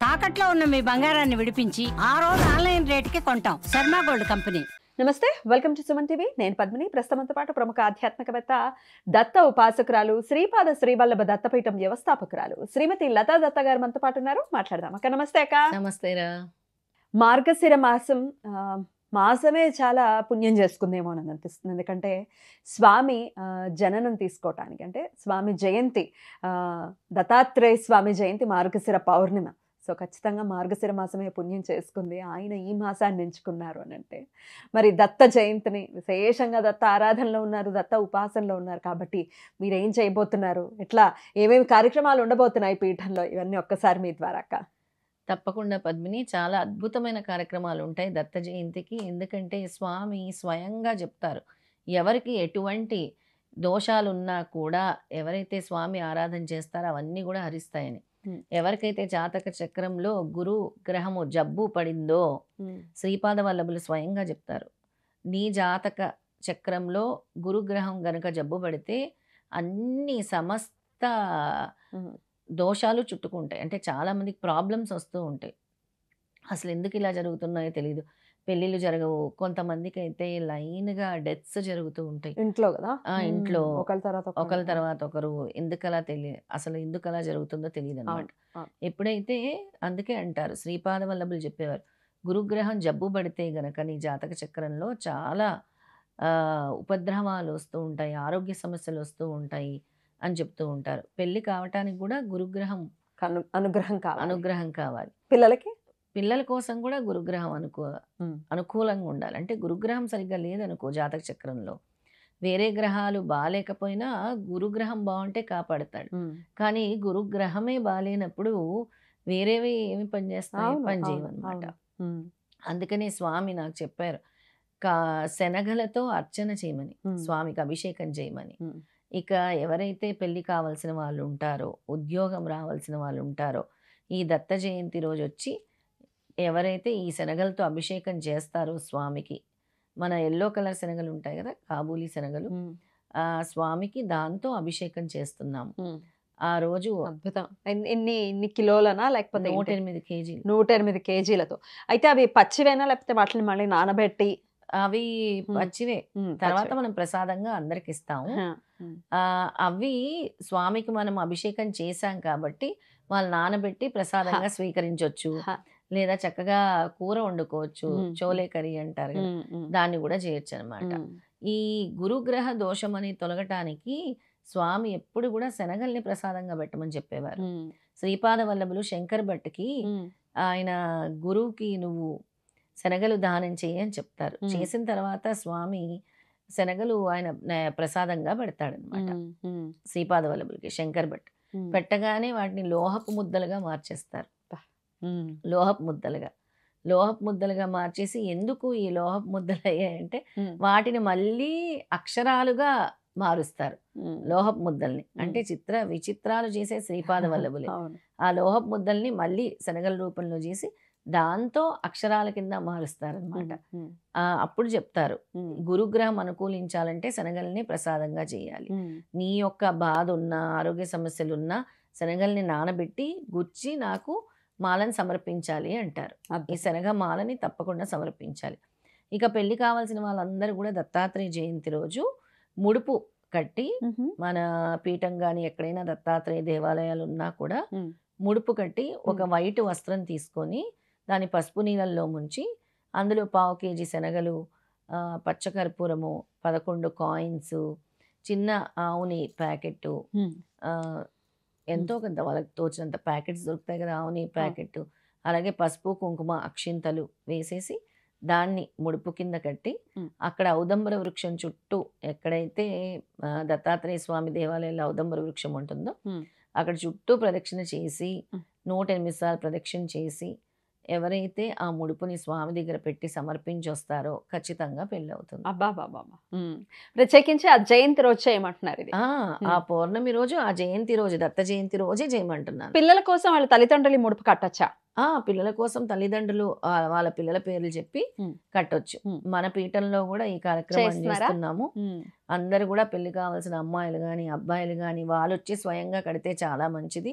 తాకట్లో ఉన్న మీ బంగారాన్ని విడిపించి ఆ రోజు ఆన్లైన్ రేటుకి కొంటాం. Sharma gold company. నమస్తే, వెల్కమ్ టు సుమన్ టీవీ. నేను పద్మిని. ప్రస్తుతంతో పాటు ప్రముఖ ఆధ్యాత్మికవేత్త, దత్త ఉపాసకురాలు, శ్రీపాద శ్రీవల్లభ దత్తపీఠం వ్యవస్థాపకురాలు శ్రీమతి లతా దత్త గారు మనతో పాటు ఉన్నారు. మాట్లాడదాం. అక్క నమస్తే. అక్క నమస్తేరా. మార్గశిర మాసం మాసమే చాలా పుణ్యం చేసుకుందేమో అని అనిపిస్తుంది. ఎందుకంటే స్వామి జననం తీసుకోవటానికి, అంటే స్వామి జయంతి, దత్తాత్రేయ స్వామి జయంతి మార్గశిర పౌర్ణిమ. సో ఖచ్చితంగా మార్గశిర మాసమే పుణ్యం చేసుకుంది. ఆయన ఈ మాసాన్ని ఎంచుకున్నారు అని అంటే, మరి దత్త జయంతిని విశేషంగా దత్త ఆరాధనలో ఉన్నారు, దత్త ఉపాసనలో ఉన్నారు. కాబట్టి మీరు ఏం చేయబోతున్నారు, ఎట్లా ఏమేమి కార్యక్రమాలు ఉండబోతున్నాయి పీఠంలో, ఇవన్నీ ఒక్కసారి మీ ద్వారా అక్క. తప్పకుండా పద్మిని, చాలా అద్భుతమైన కార్యక్రమాలు ఉంటాయి దత్త జయంతికి. ఎందుకంటే స్వామి స్వయంగా చెప్తారు, ఎవరికి ఎటువంటి దోషాలున్నా కూడా ఎవరైతే స్వామి ఆరాధన చేస్తారో అవన్నీ కూడా హరిస్తాయని. ఎవరికైతే జాతక చక్రంలో గురు గ్రహము జబ్బు పడిందో శ్రీపాద వల్లభులు స్వయంగా చెప్తారు, నీ జాతక చక్రంలో గురుగ్రహం గనక జబ్బు పడితే అన్ని సమస్త దోషాలు చుట్టుకుంటాయి. అంటే చాలామందికి ప్రాబ్లమ్స్ వస్తూ ఉంటాయి. అసలు ఎందుకు ఇలా జరుగుతున్నాయో తెలియదు. పెళ్ళిళ్ళు జరగవు, కొంతమందికి అయితే లైన్గా డెత్స్ జరుగుతూ ఉంటాయి ఇంట్లో కదా. ఇంట్లో ఒకరి ఒకరి తర్వాత ఒకరు. ఎందుకలా తెలియదు, అసలు ఎందుకు అలా జరుగుతుందో తెలియదు అనమాట. ఎప్పుడైతే, అందుకే అంటారు శ్రీపాద వల్లభులు చెప్పేవారు, గురుగ్రహం జబ్బు పడితే గనక నీ జాతక చక్రంలో చాలా ఉపద్రవాలు వస్తూ ఉంటాయి, ఆరోగ్య సమస్యలు వస్తూ ఉంటాయి అని చెప్తూ ఉంటారు. పెళ్లి కావటానికి కూడా గురుగ్రహం అనుగ్రహం కావాలి. పిల్లల కోసం కూడా గురుగ్రహం అనుకూలంగా ఉండాలి. అంటే గురుగ్రహం సరిగ్గా లేదనుకో జాతక చక్రంలో, వేరే గ్రహాలు బాగాలేకపోయినా గురుగ్రహం బాగుంటే కాపాడుతాడు. కానీ గురుగ్రహమే బాగాలేనప్పుడు వేరేవి ఏమి పనిచేస్తాయి, పనిచేయమన్నమాట. అందుకనే స్వామి నాకు చెప్పారు, శనగలతో అర్చన చేయమని, స్వామికి అభిషేకం చేయమని. ఇక ఎవరైతే పెళ్లి కావాల్సిన వాళ్ళు ఉంటారో, ఉద్యోగం రావాల్సిన వాళ్ళు ఉంటారో, ఈ దత్త జయంతి రోజు వచ్చి ఎవరైతే ఈ శనగలతో అభిషేకం చేస్తారో స్వామికి, మన ఎల్లో కలర్ శనగలు ఉంటాయి కదా, కాబూలీ శనగలు, ఆ స్వామికి దాంతో అభిషేకం చేస్తున్నాము ఆ రోజు. అద్భుతం. ఎన్ని కిలోలనా, లేకపోతే 108 కేజీలు. 108 కేజీలతో. అయితే అవి పచ్చివేనా, లేకపోతే వాటిని మళ్ళీ నానబెట్టి? అవి పచ్చివే. తర్వాత మనం ప్రసాదంగా అందరికి ఇస్తాము. అవి స్వామికి మనం అభిషేకం చేశాం కాబట్టి వాళ్ళు నానబెట్టి ప్రసాదంగా స్వీకరించవచ్చు, లేదా చక్కగా కూర వండుకోవచ్చు, చోలే కర్రీ అంటారు కదా, దాన్ని కూడా చేయొచ్చు అనమాట. ఈ గురుగ్రహ దోషం అని తొలగటానికి స్వామి ఎప్పుడు కూడా శనగల్ని ప్రసాదంగా పెట్టమని చెప్పేవారు. శ్రీపాద వల్లభులు శంకర్ భట్కి ఆయన గురువుకి నువ్వు శనగలు దానం చేయి అని చెప్తారు. చేసిన తర్వాత స్వామి శనగలు ఆయన ప్రసాదంగా పెడతాడనమాట శ్రీపాద వల్లభులకి శంకర్ భట్. పెట్టగానే వాటిని లోహపు ముద్దలుగా మార్చేస్తారు. లోహపు ముద్దలుగా మార్చేసి, ఎందుకు ఈ లోహపు ముద్దలు అయ్యాయంటే వాటిని మళ్ళీ అక్షరాలుగా మారుస్తారు. లోహపు ముద్దల్ని అంటే విచిత్రాలు చేసే శ్రీపాద వల్లభులే ఆ లోహపు ముద్దల్ని మళ్ళీ శనగల రూపంలో చేసి దాంతో అక్షరాల కింద మారుస్తారనమాట. అప్పుడు చెప్తారు, గురుగ్రహం అనుకూలించాలంటే శనగల్ని ప్రసాదంగా చేయాలి. నీ యొక్క బాధ ఉన్నా, ఆరోగ్య సమస్యలు ఉన్నా శనగల్ని నానబెట్టి గుచ్చి నాకు మాలని సమర్పించాలి అంటారు. ఈ శనగ మాలని తప్పకుండా సమర్పించాలి. ఇక పెళ్లి కావాల్సిన వాళ్ళందరూ కూడా దత్తాత్రేయ జయంతి రోజు ముడుపు కట్టి, మన పీఠం కానీ ఎక్కడైనా దత్తాత్రేయ దేవాలయాలు ఉన్నా కూడా ముడుపు కట్టి ఒక వైట్ వస్త్రం తీసుకొని దాని పసుపు నీళ్ళల్లో ముంచి అందులో 1/4 కేజీ శనగలు, పచ్చకర్పూరము, 11 కాయిన్స్, చిన్న ఆవుని ప్యాకెట్టు, ఎంతో కొంత వాళ్ళకి తోచినంత ప్యాకెట్స్ దొరుకుతాయి కదా, ఆవుని ప్యాకెట్, అలాగే పసుపు కుంకుమ అక్షింతలు వేసేసి దాన్ని ముడుపు కింద కట్టి అక్కడ ఔదంబర వృక్షం చుట్టూ, ఎక్కడైతే దత్తాత్రేయ స్వామి దేవాలయంలో ఔదంబర వృక్షం ఉంటుందో అక్కడ చుట్టూ ప్రదక్షిణ చేసి 108 సార్లు ప్రదక్షిణ చేసి ఎవరైతే ఆ ముడుపుని స్వామి దగ్గర పెట్టి సమర్పించి వస్తారో ఖచ్చితంగా పెళ్ళి అవుతుంది. ప్రత్యేకించి ఆ జయంతి రోజు చేయమంటున్నారు. ఆ పౌర్ణమి రోజు, ఆ జయంతి రోజు, దత్త జయంతి రోజే చేయమంటున్నారు. పిల్లల కోసం వాళ్ళ తల్లిదండ్రులు ముడుపు కట్టచ్చా? పిల్లల కోసం తల్లిదండ్రులు వాళ్ళ పిల్లల పేర్లు చెప్పి కట్టొచ్చు. మన పీఠంలో కూడా ఈ కార్యక్రమం చేస్తున్నాము. అందరు కూడా పెళ్లి కావాల్సిన అమ్మాయిలు కానీ అబ్బాయిలు కానీ వాళ్ళు వచ్చి స్వయంగా కడితే చాలా మంచిది.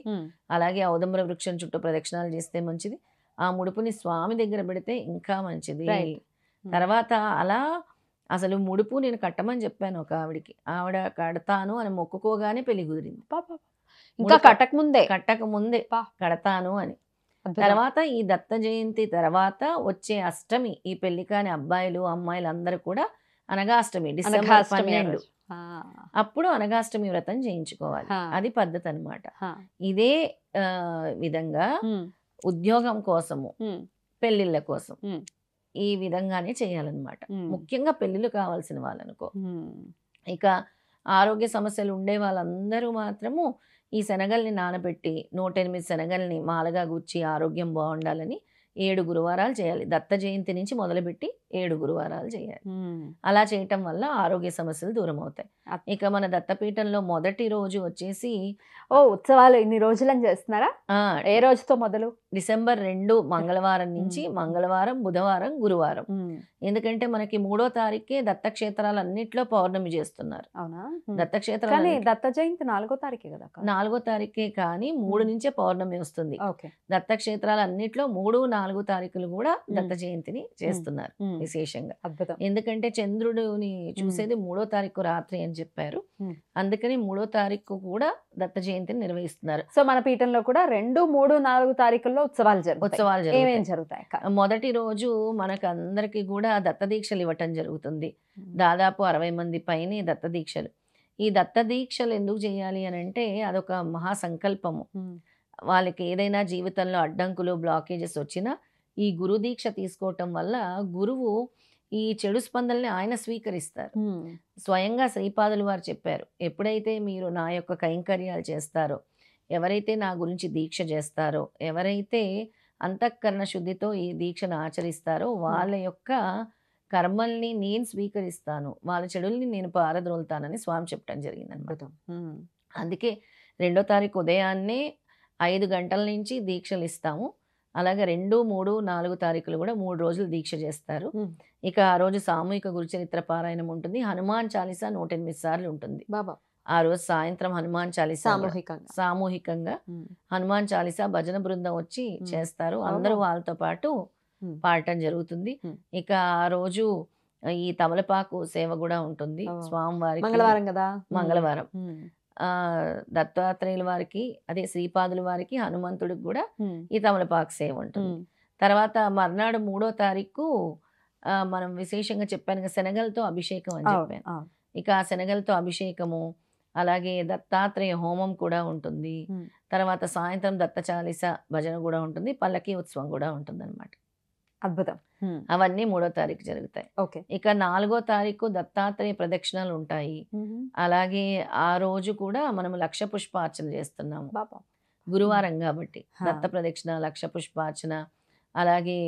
అలాగే ఔదంబర వృక్షం చుట్టూ ప్రదక్షిణాలు చేస్తే మంచిది. ఆ ముడుపుని స్వామి దగ్గర పెడితే ఇంకా మంచిది. తర్వాత అలా అసలు ముడుపు నేను కట్టమని చెప్పాను ఒక ఆవిడికి. ఆవిడ కడతాను అని మొక్కుకోగానే పెళ్లి కుదిరింది. ఇంకా కట్టక ముందే కడతాను అని. తర్వాత ఈ దత్త జయంతి తర్వాత వచ్చే అష్టమి, ఈ పెళ్లి కాని అబ్బాయిలు అమ్మాయిలు అందరూ కూడా అనగాష్టమి డిసెంబర్ 12 అప్పుడు అనగాష్టమి వ్రతం చేయించుకోవాలి. అది పద్ధతి అన్నమాట. ఇదే విధంగా ఉద్యోగం కోసము పెళ్లిళ్ళ కోసం ఈ విధంగానే చేయాలన్నమాట. ముఖ్యంగా పెళ్లిళ్ళు కావాల్సిన వాళ్ళనుకో. ఇక ఆరోగ్య సమస్యలు ఉండే వాళ్ళందరూ మాత్రము ఈ శనగల్ని నానబెట్టి 108 శనగల్ని మాలగా గుచ్చి ఆరోగ్యం బాగుండాలని 7 గురువారాలు చేయాలి. దత్త జయంతి నుంచి మొదలుపెట్టి 7 గురువారాలు చేయాలి. అలా చేయటం వల్ల ఆరోగ్య సమస్యలు దూరం అవుతాయి. ఇక మన దత్తపీఠంలో మొదటి రోజు వచ్చేసి ఉత్సవాలు ఇన్ని రోజులని చేస్తున్నారా? ఏ రోజుతో మొదలు? డిసెంబర్ 2 మంగళవారం నుంచి మంగళవారం, బుధవారం, గురువారం. ఎందుకంటే మనకి 3వ తారీఖే దత్తక్షేత్రాలు అన్నిట్లో పౌర్ణమి చేస్తున్నారు. అవునా? దత్తక్షేత్రాలు దత్త జయంతి 4వ తారీఖే కదా? 4వ తారీఖే కానీ 3 నుంచే పౌర్ణమి వస్తుంది. దత్తక్షేత్రాలు అన్నిట్లో 3, 4 తారీఖులు కూడా దత్త జయంతిని చేస్తున్నారు విశేషంగా. ఎందుకంటే చంద్రుడిని చూసేది 3వ తారీఖు రాత్రి అని చెప్పారు. అందుకని 3వ తారీఖు కూడా దత్త జయంతిని నిర్వహిస్తున్నారు. సో మన పీఠంలో కూడా 2, 3, 4 తారీఖుల్లో ఉత్సవాలు జరుగుతాయి. మొదటి రోజు మనకు అందరికి కూడా దత్త దీక్షలు ఇవ్వటం జరుగుతుంది. దాదాపు 60 మంది పైనే దత్త దీక్షలు. ఈ దత్త దీక్షలు ఎందుకు చేయాలి అని అంటే అదొక మహాసంకల్పము. వాళ్ళకి ఏదైనా జీవితంలో అడ్డంకులు బ్లాకేజెస్ వచ్చినా ఈ గురు దీక్ష తీసుకోవటం వల్ల గురువు ఈ చెడు స్పందనల్ని ఆయన స్వీకరిస్తారు. స్వయంగా శ్రీపాదులు వారు చెప్పారు, ఎప్పుడైతే మీరు నా యొక్క కైంకర్యాలు చేస్తారో, ఎవరైతే నా గురించి దీక్ష చేస్తారో, ఎవరైతే అంతఃకరణ శుద్ధితో ఈ దీక్షను ఆచరిస్తారో వాళ్ళ యొక్క కర్మల్ని నేను స్వీకరిస్తాను, వాళ్ళ చెడుల్ని నేను పారద్రోలుతానని స్వామి చెప్పడం జరిగింది అనమాట. అందుకే 2వ తారీఖు ఉదయాన్నే 5 గంటల నుంచి దీక్షలు ఇస్తాము. అలాగే 2, 3, 4 తారీఖులు కూడా 3 రోజులు దీక్ష చేస్తారు. ఇక ఆ రోజు సామూహిక గురుచరిత్ర పారాయణం ఉంటుంది. హనుమాన్ చాలీసా 108 సార్లు ఉంటుంది. ఆ రోజు సాయంత్రం హనుమాన్ చాలీసా సామూహికంగా హనుమాన్ చాలీసా భజన బృందం వచ్చి చేస్తారు. అందరూ వాళ్ళతో పాటు పాడటం జరుగుతుంది. ఇక ఆ రోజు ఈ తమలపాకు సేవ కూడా ఉంటుంది స్వామివారికి. మంగళవారం కదా? మంగళవారం. దత్తాత్రేయుల వారికి, అదే శ్రీపాదుల వారికి, హనుమంతుడికి కూడా ఈ తమలపాకు సేవ ఉంటుంది. తర్వాత మర్నాడు 3వ తారీఖు మనం విశేషంగా చెప్పాను శనగలతో అభిషేకం అని చెప్పాను. ఇక ఆ శనగలతో అభిషేకము, అలాగే దత్తాత్రేయ హోమం కూడా ఉంటుంది. తర్వాత సాయంత్రం దత్త చాలీస భజన కూడా ఉంటుంది. పల్లకీ ఉత్సవం కూడా ఉంటుంది అనమాట. అద్భుతం. అవన్నీ 3వ తారీఖు జరుగుతాయి. ఇక 4వ తారీఖు దత్తాత్రేయ ప్రదక్షిణాలు ఉంటాయి. అలాగే ఆ రోజు కూడా మనం లక్ష పుష్పార్చన చేస్తున్నాము. గురువారం కాబట్టి దత్త ప్రదక్షిణ, లక్ష పుష్పార్చన, అలాగే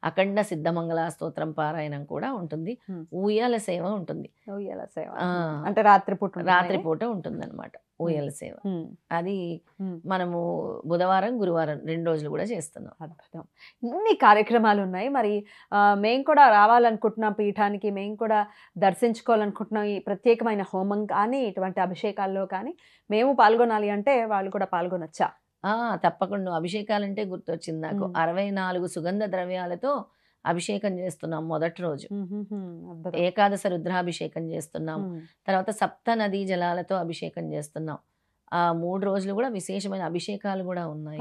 అఖండ సిద్ధమంగళ స్తోత్రం పారాయణం కూడా ఉంటుంది. ఊయల సేవ ఉంటుంది. అంటే రాత్రిపూట ఉంటుంది అనమాట ఊయల సేవ. అది మనము బుధవారం, గురువారం 2 రోజులు కూడా చేస్తున్నాం. అద్భుతం. ఇన్ని కార్యక్రమాలు ఉన్నాయి. మరి మేము కూడా రావాలనుకుంటున్నాం పీఠానికి, మేము కూడా దర్శించుకోవాలనుకుంటున్నాం ఈ ప్రత్యేకమైన హోమం కానీ ఇటువంటి అభిషేకాల్లో కానీ మేము పాల్గొనాలి అంటే వాళ్ళు కూడా పాల్గొనొచ్చా? తప్పకుండా. అభిషేకాలంటే గుర్తొచ్చింది నాకు. 64 సుగంధ ద్రవ్యాలతో అభిషేకం చేస్తున్నాం మొదటి రోజు. ఏకాదశ రుద్రాభిషేకం చేస్తున్నాం. తర్వాత సప్త నదీ జలాలతో అభిషేకం చేస్తున్నాం. ఆ 3 రోజులు కూడా విశేషమైన అభిషేకాలు కూడా ఉన్నాయి.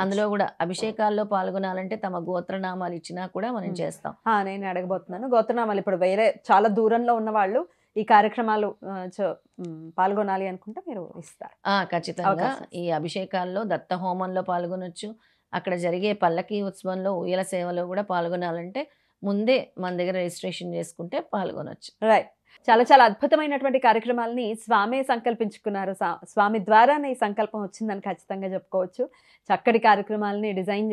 అందులో కూడా అభిషేకాల్లో పాల్గొనాలంటే తమ గోత్రనామాలు ఇచ్చినా కూడా మనం చేస్తాం. నేను అడగబోతున్నాను, గోత్రనామాలు ఇప్పుడు వేరే చాలా దూరంలో ఉన్న వాళ్ళు ఈ కార్యక్రమాలు పాల్గొనాలి అనుకుంటే మీరు ఇస్తారు? ఖచ్చితంగా. ఈ అభిషేకాల్లో దత్త హోమంలో పాల్గొనొచ్చు. అక్కడ జరిగే పల్లకీ ఉత్సవంలో ఊయల సేవలో కూడా పాల్గొనాలంటే ముందే మన దగ్గర రిజిస్ట్రేషన్ చేసుకుంటే పాల్గొనొచ్చు. రైట్. చాలా చాలా అద్భుతమైనటువంటి కార్యక్రమాలని స్వామి సంకల్పించుకున్నారు. స్వామి ద్వారానే ఈ సంకల్పం వచ్చిందని ఖచ్చితంగా చెప్పుకోవచ్చు. చక్కటి కార్యక్రమాలని డిజైన్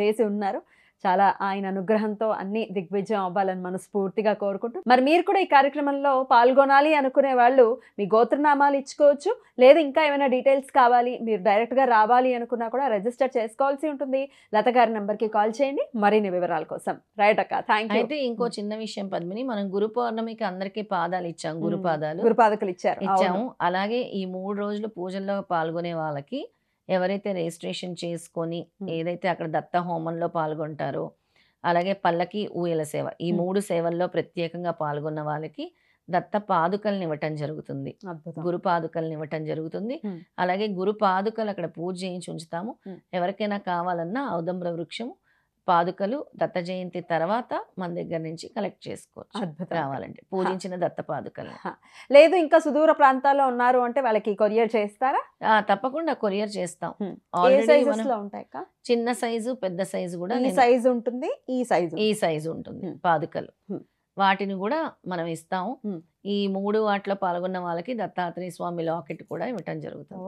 చేసి ఉన్నారు. చాలా ఆయన అనుగ్రహంతో అన్ని దిగ్విజయం అవ్వాలని మనస్ఫూర్తిగా కోరుకుంటూ, మరి మీరు కూడా ఈ కార్యక్రమంలో పాల్గొనాలి అనుకునే వాళ్ళు మీ గోత్రనామాలు ఇచ్చుకోవచ్చు, లేదా ఇంకా ఏమైనా డీటెయిల్స్ కావాలి, మీరు డైరెక్ట్గా రావాలి అనుకున్నా కూడా రిజిస్టర్ చేసుకోవాల్సి ఉంటుంది. లత గారి నెంబర్కి కాల్ చేయండి మరిన్ని వివరాల కోసం. రైట్ అక్క, థ్యాంక్ యూ. అయితే ఇంకో చిన్న విషయం పద్మిని, మనం గురు పౌర్ణమికి అందరికీ పాదాలు ఇచ్చాం, గురుపాదాలు గురుపాదకులు ఇచ్చాము. అలాగే ఈ 3 రోజులు పూజల్లో పాల్గొనే వాళ్ళకి ఎవరైతే రిజిస్ట్రేషన్ చేసుకొని ఏదైతే అక్కడ దత్త హోమంలో పాల్గొంటారో, అలాగే పల్లకి ఊయల సేవ, ఈ 3 సేవల్లో ప్రత్యేకంగా పాల్గొన్న వాళ్ళకి దత్త పాదుకల్ని ఇవ్వటం జరుగుతుంది, గురు పాదుకల్ని ఇవ్వటం జరుగుతుంది. అలాగే గురు పాదుకలు అక్కడ పూజ చేయించి ఉంచుతాము. ఎవరికైనా కావాలన్నా ఔదంబ్ర వృక్షం పాదుకలు దత్త జయంతి తర్వాత మన దగ్గర నుంచి కలెక్ట్ చేసుకోవచ్చు కావాలంటే, పూజించిన దత్త పాదుకలు. లేదు ఇంకా సుదూర ప్రాంతాల్లో ఉన్నారు అంటే వాళ్ళకి కొరియర్ చేస్తారా? తప్పకుండా కొరియర్ చేస్తాం. చిన్న సైజు పెద్ద సైజు కూడా సైజు ఉంటుంది, ఈ సైజు ఉంటుంది పాదుకలు, వాటిని కూడా మనం ఇస్తాము. ఈ 3 వాటిలో పాల్గొన్న వాళ్ళకి దత్తాత్రేయ స్వామి లాకెట్ కూడా ఇవ్వటం జరుగుతుంది.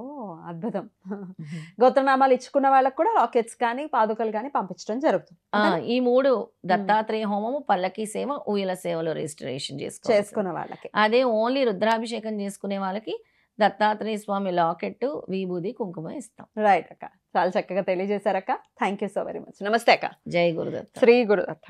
అద్భుతం. గోత్రనామాలు ఇచ్చుకున్న వాళ్ళకి కూడా లాకెట్స్ కానీ పాదుకలు కానీ పంపించడం జరుగుతుంది. ఈ 3 దత్తాత్రేయ హోమము, పల్లకి సేవ, ఊయల సేవలో రిజిస్ట్రేషన్ చేసుకున్న వాళ్ళకి. అదే ఓన్లీ రుద్రాభిషేకం చేసుకునే వాళ్ళకి దత్తాత్రేయ స్వామి లాకెట్, విభూది, కుంకుమ ఇస్తాం. రైట్ అక్క, చాలా చక్కగా తెలియజేశారక్క. Thank you so very much. నమస్తే అక్క. జై గురుదత్త. శ్రీ గురుదత్త.